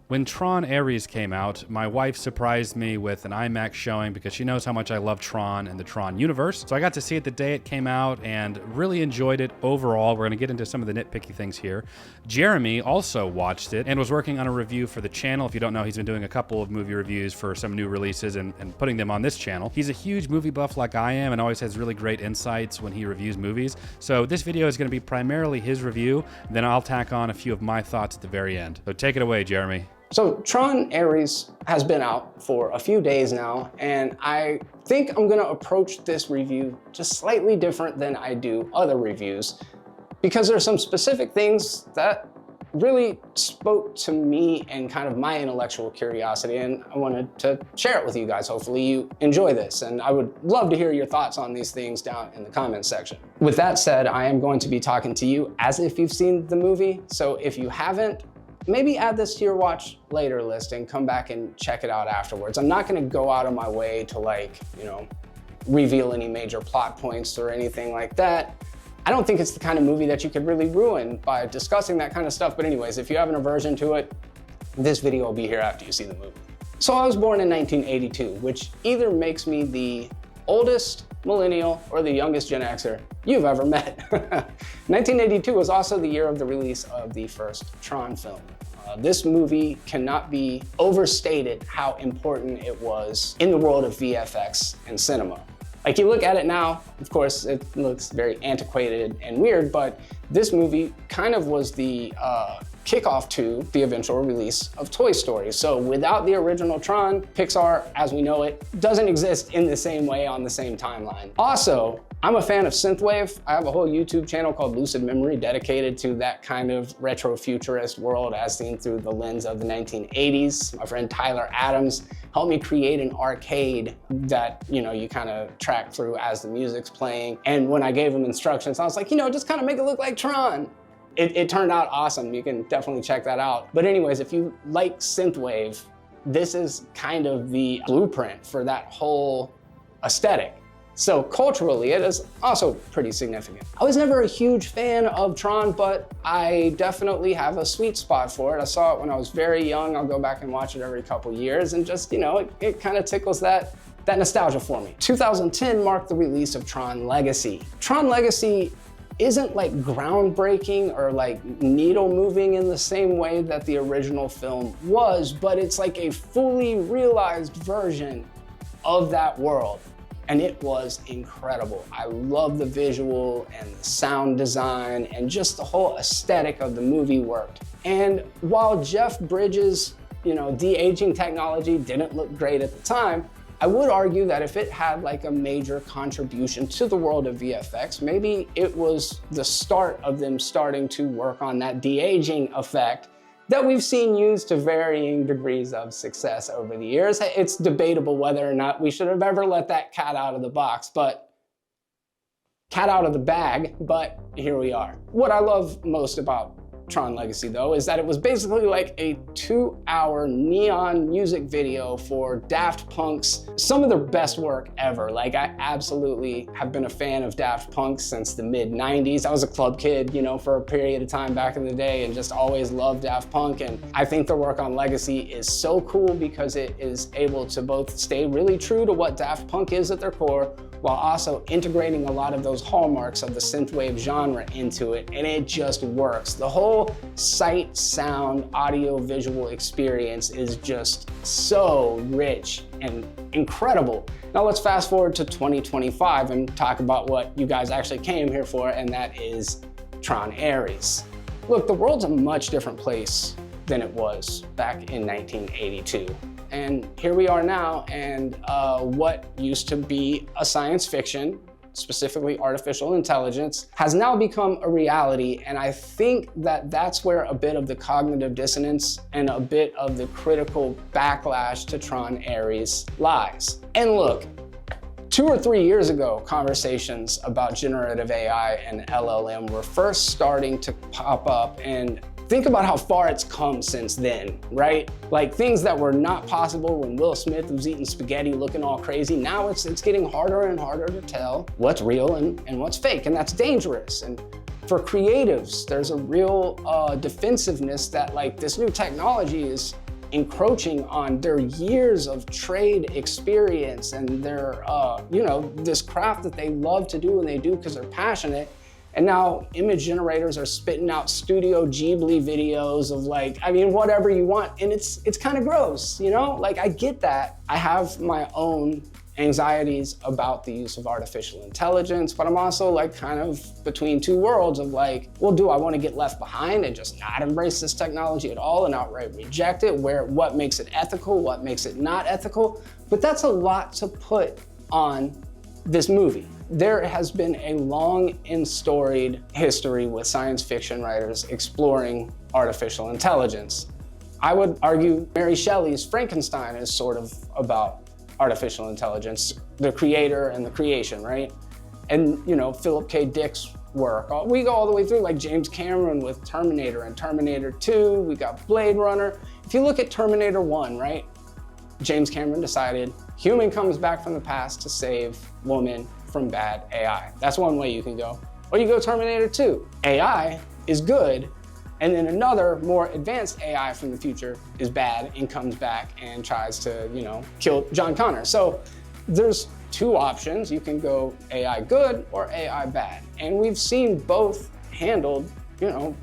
When Tron ARES came out, my wife surprised me with an IMAX showing because she knows how much I love Tron and the Tron universe. So I got to see it the day it came out and really enjoyed it overall. We're gonna get into some of the nitpicky things here. Jeremy also watched it and was working on a review for the channel. If you don't know, he's been doing a couple of movie reviews for some new releases and putting them on this channel. He's a huge movie buff like I am and always has really great insights when he reviews movies. So this video is gonna be primarily his review, then I'll tack on a few of my thoughts at the very end. So take it away, Jeremy. So Tron ARES has been out for a few days now, and I think I'm gonna approach this review just slightly different than I do other reviews, because there's some specific things that really spoke to me and kind of my intellectual curiosity, and I wanted to share it with you guys. Hopefully you enjoy this, and I would love to hear your thoughts on these things down in the comments section. With that said, I am going to be talking to you as if you've seen the movie, so if you haven't, maybe add this to your watch later list and come back and check it out afterwards. I'm not gonna go out of my way to reveal any major plot points or anything like that. I don't think it's the kind of movie that you could really ruin by discussing that kind of stuff. But anyways, if you have an aversion to it, this video will be here after you see the movie. So I was born in 1982, which either makes me the oldest millennial or the youngest Gen Xer you've ever met. 1982 was also the year of the release of the first Tron film. This movie cannot be overstated how important it was in the world of VFX and cinema. Like, you look at it now, of course, it looks very antiquated and weird, but this movie kind of was the kickoff to the eventual release of Toy Story. So without the original Tron, Pixar, as we know it, doesn't exist in the same way on the same timeline. Also, I'm a fan of synthwave. I have a whole YouTube channel called Lucid Memory dedicated to that kind of retro-futurist world as seen through the lens of the 1980s. My friend Tyler Adams helped me create an arcade that, you kind of track through as the music's playing. And when I gave him instructions, I was like, just kind of make it look like Tron. It turned out awesome. You can definitely check that out. But anyways, if you like synthwave, this is kind of the blueprint for that whole aesthetic. So culturally, it is also pretty significant. I was never a huge fan of Tron, but I definitely have a sweet spot for it. I saw it when I was very young. I'll go back and watch it every couple years, and just, it kind of tickles that nostalgia for me. 2010 marked the release of Tron Legacy. Tron Legacy isn't like groundbreaking or like needle moving in the same way that the original film was, but it's like a fully realized version of that world. And it was incredible. I love the visual and the sound design and just the whole aesthetic of the movie worked. And while Jeff Bridges', de-aging technology didn't look great at the time, I would argue that if it had like a major contribution to the world of VFX, maybe it was the start of them starting to work on that de-aging effect that we've seen used to varying degrees of success over the years. It's debatable whether or not we should have ever let that cat out of the bag, but here we are. What I love most about Tron Legacy though is that it was basically like a 2-hour neon music video for Daft Punk's some of their best work ever. Like, I absolutely have been a fan of Daft Punk since the mid-90s. I was a club kid, for a period of time back in the day, and just always loved Daft Punk. And I think their work on Legacy is so cool because it is able to both stay really true to what Daft Punk is at their core, while also integrating a lot of those hallmarks of the synthwave genre into it, and it just works. The whole sight, sound, audio, visual experience is just so rich and incredible. Now let's fast forward to 2025 and talk about what you guys actually came here for, and that is Tron ARES. Look, the world's a much different place than it was back in 1982. And here we are now, and what used to be a science fiction, specifically artificial intelligence, has now become a reality. And I think that that's where a bit of the cognitive dissonance and a bit of the critical backlash to Tron ARES lies. And look, 2 or 3 years ago, conversations about generative AI and LLM were first starting to pop up, and think about how far it's come since then, right? Like, things that were not possible when Will Smith was eating spaghetti looking all crazy, now it's getting harder and harder to tell what's real and what's fake, and that's dangerous. And for creatives, there's a real defensiveness that, like, this new technology is encroaching on their years of trade experience and their, this craft that they love to do and they do because they're passionate. And now image generators are spitting out Studio Ghibli videos of like, I mean, whatever you want. And it's kind of gross, you know? Like, I get that. I have my own anxieties about the use of artificial intelligence, but I'm also like kind of between two worlds of like, well, do I want to get left behind and just not embrace this technology at all and outright reject it? What makes it ethical? What makes it not ethical? But that's a lot to put on this movie. There has been a long and storied history with science fiction writers exploring artificial intelligence. I would argue Mary Shelley's Frankenstein is sort of about artificial intelligence, the creator and the creation, right? And Philip K. Dick's work. We go all the way through, like James Cameron with Terminator and Terminator 2, we got Blade Runner. If you look at Terminator 1, right? James Cameron decided human comes back from the past to save woman from bad AI. That's one way you can go. Or you go Terminator 2. AI is good, and then another more advanced AI from the future is bad and comes back and tries to, kill John Connor. So there's two options. You can go AI good or AI bad. And we've seen both handled,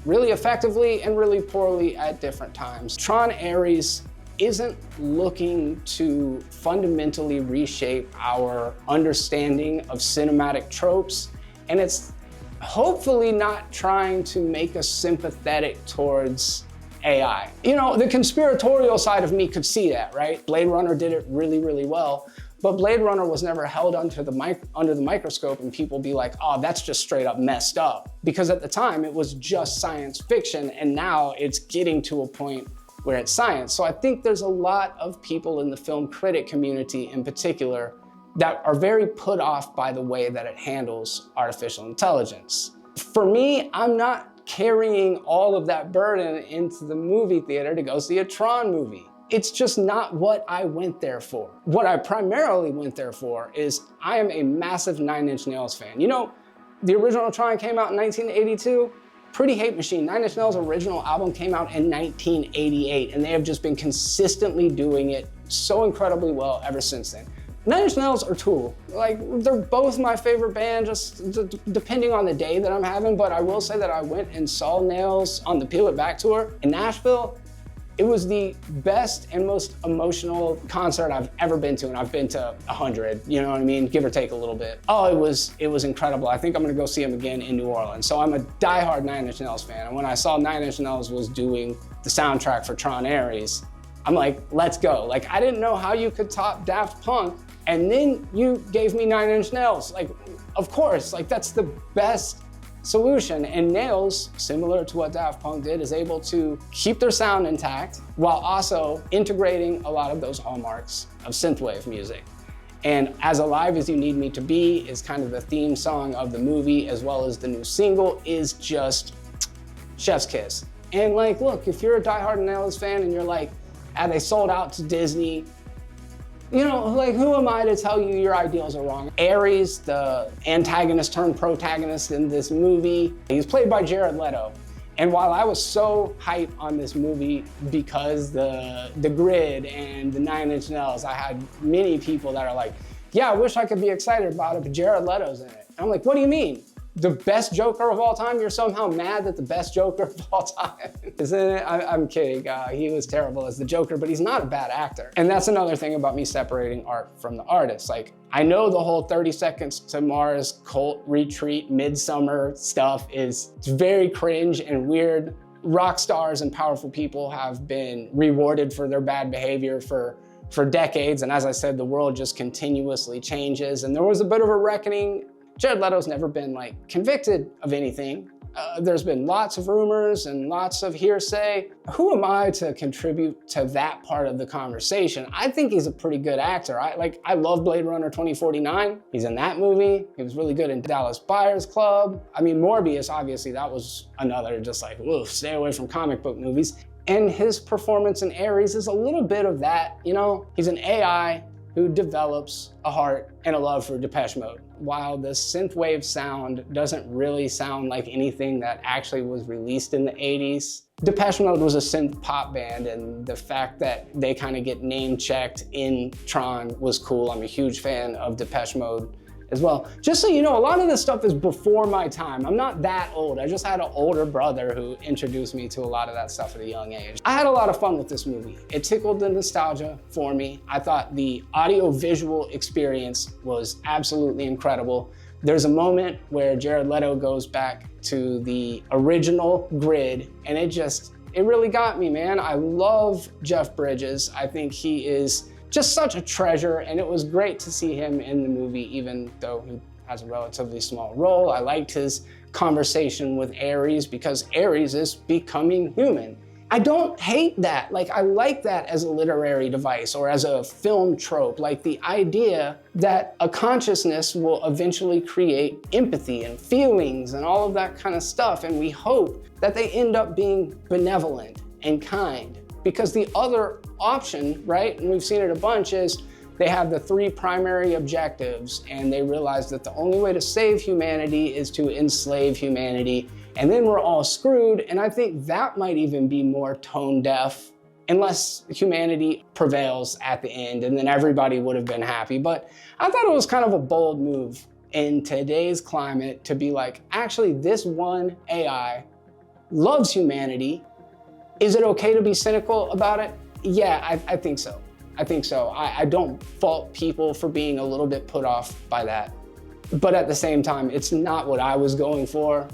really effectively and really poorly at different times. Tron ARES isn't looking to fundamentally reshape our understanding of cinematic tropes, and it's hopefully not trying to make us sympathetic towards AI. The conspiratorial side of me could see that, right? Blade Runner did it really, really well, but Blade Runner was never held under the microscope and people be like, oh, that's just straight up messed up. Because at the time it was just science fiction, and now it's getting to a point where it's science. So I think there's a lot of people in the film critic community in particular that are very put off by the way that it handles artificial intelligence. For me, I'm not carrying all of that burden into the movie theater to go see a Tron movie. It's just not what I went there for. What I primarily went there for is I am a massive Nine Inch Nails fan. The original Tron came out in 1982. Pretty Hate Machine, Nine Inch Nails' original album came out in 1988, and they have just been consistently doing it so incredibly well ever since then. Nine Inch Nails or Tool, they're both my favorite band, just depending on the day that I'm having, but I will say that I went and saw Nails on the Peel It Back tour in Nashville. It was the best and most emotional concert I've ever been to, and I've been to 100, you know what I mean? Give or take a little bit. Oh, it was incredible. I think I'm gonna go see him again in New Orleans. So I'm a diehard Nine Inch Nails fan, and when I saw Nine Inch Nails was doing the soundtrack for Tron ARES, I'm like, let's go. I didn't know how you could top Daft Punk, and then you gave me Nine Inch Nails. Of course, that's the best solution. And Nails, similar to what Daft Punk did, is able to keep their sound intact while also integrating a lot of those hallmarks of synthwave music. And As Alive As You Need Me to Be is kind of the theme song of the movie, as well as the new single is just chef's kiss. And look, if you're a diehard Nails fan and you're they sold out to Disney, who am I to tell you your ideals are wrong? Ares, the antagonist turned protagonist in this movie, he's played by Jared Leto. And while I was so hyped on this movie because the grid and the Nine Inch Nails, I had many people that are like, yeah, I wish I could be excited about it, but Jared Leto's in it. And I'm like, what do you mean? The best Joker of all time? You're somehow mad that the best Joker of all time is in it? I'm kidding. He was terrible as the Joker, but he's not a bad actor. And that's another thing about me separating art from the artist. I know the whole 30 Seconds to Mars cult retreat midsummer stuff is very cringe and weird. Rock stars and powerful people have been rewarded for their bad behavior for decades. And as I said, the world just continuously changes. And there was a bit of a reckoning. Jared Leto's never been convicted of anything. There's been lots of rumors and lots of hearsay. Who am I to contribute to that part of the conversation? I think he's a pretty good actor. I love Blade Runner 2049. He's in that movie. He was really good in Dallas Buyers Club. I mean, Morbius, obviously, that was another whoa, stay away from comic book movies. And his performance in ARES is a little bit of that, He's an AI who develops a heart and a love for Depeche Mode. while the synthwave sound doesn't really sound like anything that actually was released in the 80s, Depeche Mode was a synth pop band, and the fact that they kind of get name checked in Tron was cool. I'm a huge fan of Depeche Mode as well. Just so you know, a lot of this stuff is before my time. I'm not that old. I just had an older brother who introduced me to a lot of that stuff at a young age. I had a lot of fun with this movie. It tickled the nostalgia for me. I thought the audio-visual experience was absolutely incredible. There's a moment where Jared Leto goes back to the original grid, and it really got me, man. I love Jeff Bridges. I think he is just such a treasure, and it was great to see him in the movie, even though he has a relatively small role. I liked his conversation with ARES because ARES is becoming human. I don't hate that. Like, I like that as a literary device or as a film trope, like the idea that a consciousness will eventually create empathy and feelings and all of that kind of stuff. And we hope that they end up being benevolent and kind, because the other option, right, and we've seen it a bunch, is they have the 3 primary objectives and they realize that the only way to save humanity is to enslave humanity, and then we're all screwed. And I think that might even be more tone deaf, unless humanity prevails at the end, and then everybody would have been happy. But I thought it was kind of a bold move in today's climate to be like, actually, this one AI loves humanity. Is it okay to be cynical about it? Yeah, I think so. I think so. I don't fault people for being a little bit put off by that. But at the same time, it's not what I was going for.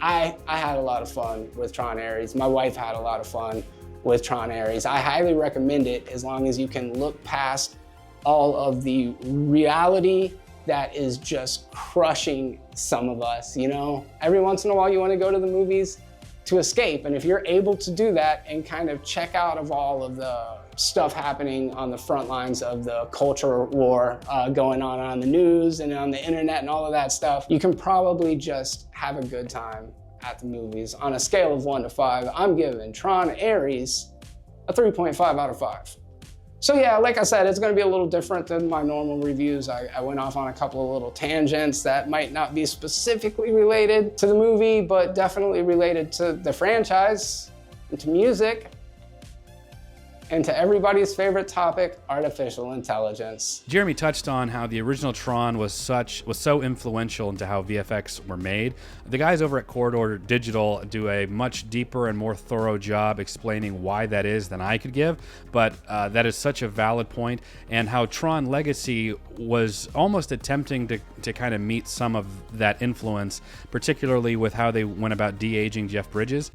I had a lot of fun with Tron ARES. My wife had a lot of fun with Tron ARES. I highly recommend it, as long as you can look past all of the reality that is just crushing some of us, you know? Every once in a while you want to go to the movies to escape, and if you're able to do that and kind of check out of all of the stuff happening on the front lines of the culture war going on the news and on the internet and all of that stuff, you can probably just have a good time at the movies. On a scale of 1 to 5, I'm giving Tron ARES a 3.5 out of 5. So yeah, like I said, it's gonna be a little different than my normal reviews. I went off on a couple of little tangents that might not be specifically related to the movie, but definitely related to the franchise and to music, and to everybody's favorite topic, artificial intelligence. Jeremy touched on how the original Tron was so influential into how VFX were made. The guys over at Corridor Digital do a much deeper and more thorough job explaining why that is than I could give, but that is such a valid point, and how Tron Legacy was almost attempting to kind of meet some of that influence, particularly with how they went about de-aging Jeff Bridges.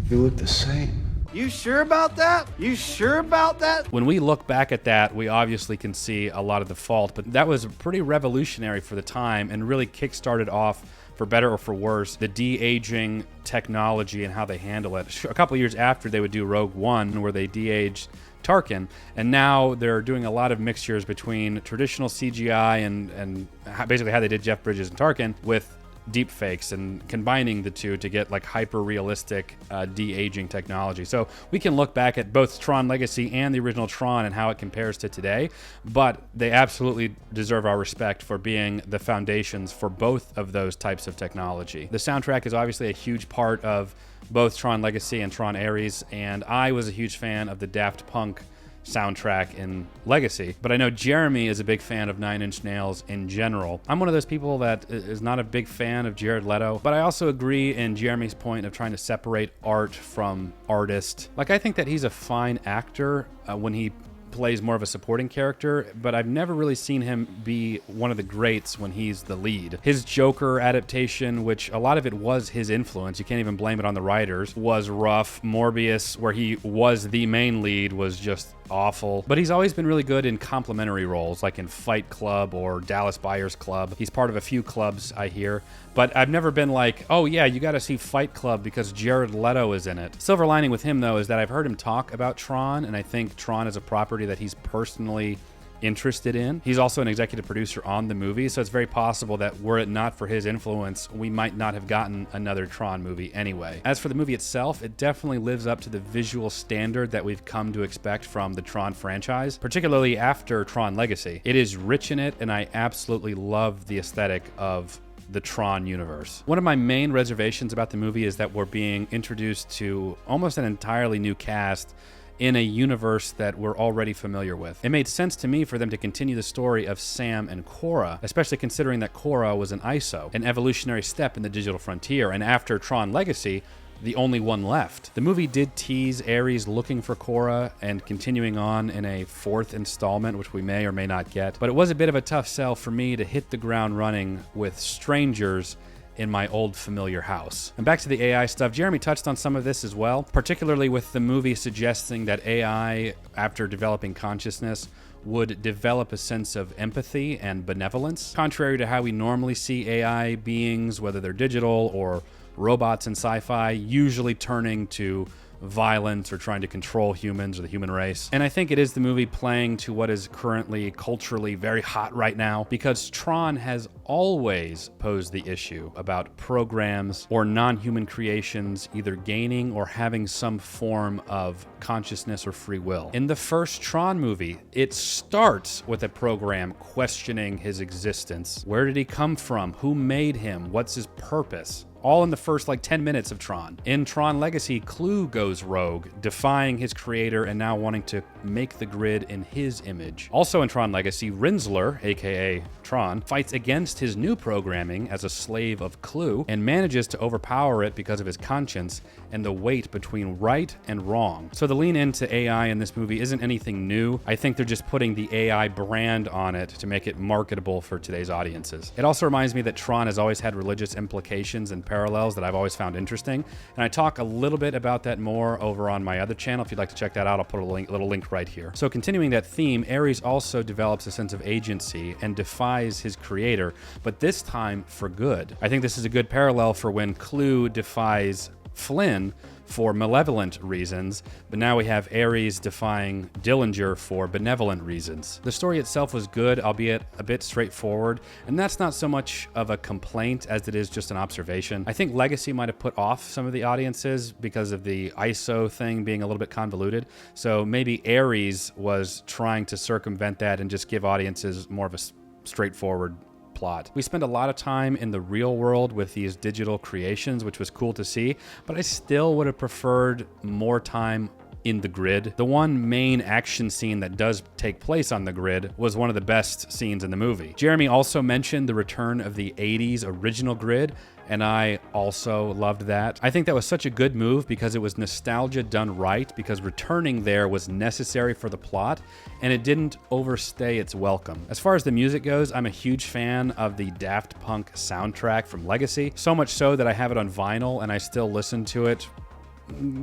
You look the same. You sure about that? You sure about that? When we look back at that, we obviously can see a lot of the fault, but that was pretty revolutionary for the time and really kick-started off, for better or for worse, the de-aging technology and how they handle it. A couple years after, they would do Rogue One, where they de-aged Tarkin, and now they're doing a lot of mixtures between traditional CGI and basically how they did Jeff Bridges and Tarkin with deep fakes, and combining the two to get like hyper realistic de-aging technology. So we can look back at both Tron Legacy and the original Tron and how it compares to today, but they absolutely deserve our respect for being the foundations for both of those types of technology. The soundtrack is obviously a huge part of both Tron Legacy and Tron ARES, and I was a huge fan of the Daft Punk soundtrack in Legacy, but I know Jeremy is a big fan of Nine Inch Nails in general. I'm one of those people that is not a big fan of Jared Leto, but I also agree in Jeremy's point of trying to separate art from artist. Like, I think that he's a fine actor when he plays more of a supporting character, but I've never really seen him be one of the greats when he's the lead. His Joker adaptation, which a lot of it was his influence, you can't even blame it on the writers, was rough. Morbius, where he was the main lead, was just awful. But he's always been really good in complementary roles, like in Fight Club or Dallas Buyers Club. He's part of a few clubs, I hear. But I've never been like, oh yeah, you gotta see Fight Club because Jared Leto is in it. Silver lining with him, though, is that I've heard him talk about Tron, and I think Tron is a property that he's personally interested in. He's also an executive producer on the movie, so it's very possible that were it not for his influence, we might not have gotten another Tron movie anyway. As for the movie itself, it definitely lives up to the visual standard that we've come to expect from the Tron franchise, particularly after Tron Legacy. It is rich in it, and I absolutely love the aesthetic of the Tron universe. One of my main reservations about the movie is that we're being introduced to almost an entirely new cast in a universe that we're already familiar with. It made sense to me for them to continue the story of Sam and Cora, especially considering that Cora was an ISO, an evolutionary step in the digital frontier, and after Tron Legacy, the only one left. The movie did tease ARES looking for Cora and continuing on in a 4th installment, which we may or may not get, but it was a bit of a tough sell for me to hit the ground running with strangers in my old familiar house. And back to the AI stuff, Jeremy touched on some of this as well, particularly with the movie suggesting that AI, after developing consciousness, would develop a sense of empathy and benevolence. Contrary to how we normally see AI beings, whether they're digital or robots in sci-fi, usually turning to violence or trying to control humans or the human race. And I think it is the movie playing to what is currently culturally very hot right now, because Tron has always posed the issue about programs or non-human creations either gaining or having some form of consciousness or free will. In the first Tron movie, it starts with a program questioning his existence. Where did he come from? Who made him? What's his purpose? All in the first 10 minutes of Tron. In Tron Legacy, Clue goes rogue, defying his creator and now wanting to make the grid in his image. Also in Tron Legacy, Rinsler, aka Tron, fights against his new programming as a slave of Clue and manages to overpower it because of his conscience and the weight between right and wrong. So the lean into AI in this movie isn't anything new. I think they're just putting the AI brand on it to make it marketable for today's audiences. It also reminds me that Tron has always had religious implications and parallels that I've always found interesting, and I talk a little bit about that more over on my other channel. If you'd like to check that out, I'll put a little link right here. So continuing that theme, ARES also develops a sense of agency and defies his creator, but this time for good. I think this is a good parallel for when Clue defies Flynn for malevolent reasons, but now we have ARES defying Dillinger for benevolent reasons. The story itself was good, albeit a bit straightforward, and that's not so much of a complaint as it is just an observation. I think Legacy might have put off some of the audiences because of the ISO thing being a little bit convoluted, so maybe ARES was trying to circumvent that and just give audiences more of a straightforward plot. We spend a lot of time in the real world with these digital creations, which was cool to see, but I still would have preferred more time in the grid. The one main action scene that does take place on the grid was one of the best scenes in the movie. Jeremy also mentioned the return of the 80s original grid, and I also loved that. I think that was such a good move because it was nostalgia done right, because returning there was necessary for the plot, and it didn't overstay its welcome. As far as the music goes, I'm a huge fan of the Daft Punk soundtrack from Legacy, so much so that I have it on vinyl and I still listen to it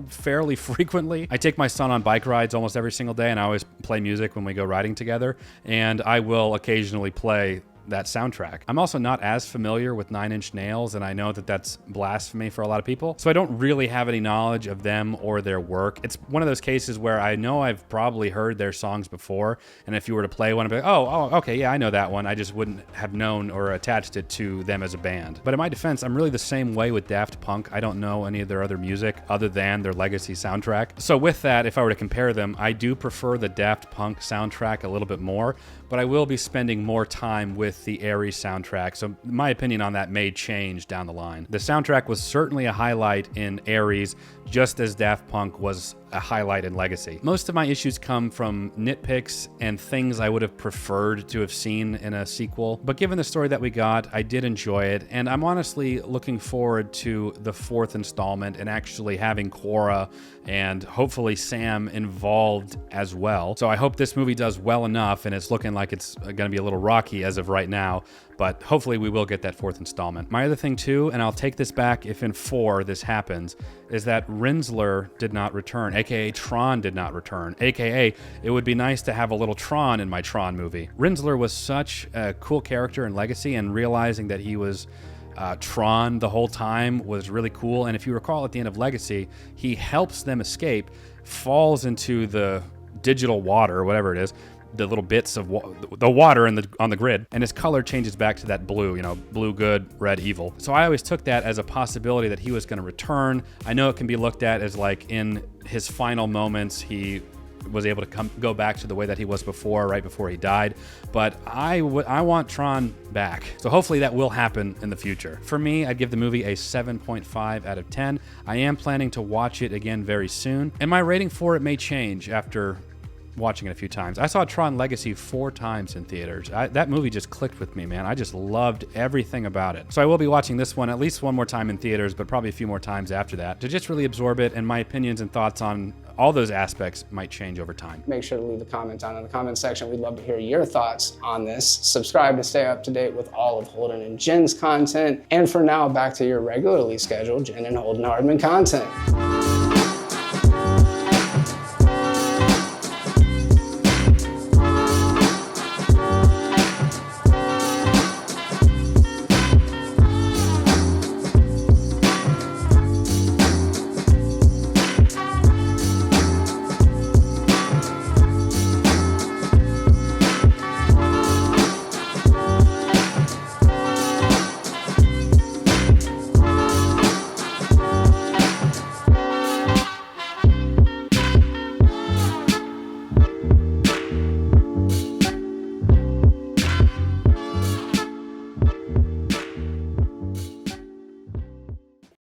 fairly frequently. I take my son on bike rides almost every single day, and I always play music when we go riding together, and I will occasionally play that soundtrack. I'm also not as familiar with Nine Inch Nails, and I know that that's blasphemy for a lot of people, so I don't really have any knowledge of them or their work. It's one of those cases where I know I've probably heard their songs before, and if you were to play one, I'd be like, oh, okay, yeah, I know that one. I just wouldn't have known or attached it to them as a band. But in my defense, I'm really the same way with Daft Punk. I don't know any of their other music other than their Legacy soundtrack. So with that, if I were to compare them, I do prefer the Daft Punk soundtrack a little bit more, but I will be spending more time with the ARES soundtrack, so my opinion on that may change down the line. The soundtrack was certainly a highlight in ARES, just as Daft Punk was a highlight in Legacy. Most of my issues come from nitpicks and things I would have preferred to have seen in a sequel, but given the story that we got, I did enjoy it, and I'm honestly looking forward to the 4th installment and actually having Cora and hopefully Sam involved as well. So I hope this movie does well enough, and it's looking like it's going to be a little rocky as of right now, but hopefully we will get that 4th installment. My other thing too, and I'll take this back if in 4 this happens, is that Rinsler did not return, aka Tron did not return, aka it would be nice to have a little Tron in my Tron movie. Rinsler was such a cool character in Legacy, and realizing that he was Tron the whole time was really cool. And if you recall, at the end of Legacy, he helps them escape, falls into the digital water, or whatever it is, the little bits of the water on the grid, and his color changes back to that blue, you know, blue good, red evil. So I always took that as a possibility that he was going to return. I know it can be looked at as like in his final moments, he was able to go back to the way that he was before, right before he died. But I want Tron back. So hopefully that will happen in the future. For me, I'd give the movie a 7.5 out of 10. I am planning to watch it again very soon, and my rating for it may change after watching it a few times. I saw Tron Legacy 4 times in theaters. That movie just clicked with me, man. I just loved everything about it. So I will be watching this one at least one more time in theaters, but probably a few more times after that to just really absorb it, and my opinions and thoughts on all those aspects might change over time. Make sure to leave a comment down in the comment section. We'd love to hear your thoughts on this. Subscribe to stay up to date with all of Holden and Jen's content. And for now, back to your regularly scheduled Jen and Holden Hardman content.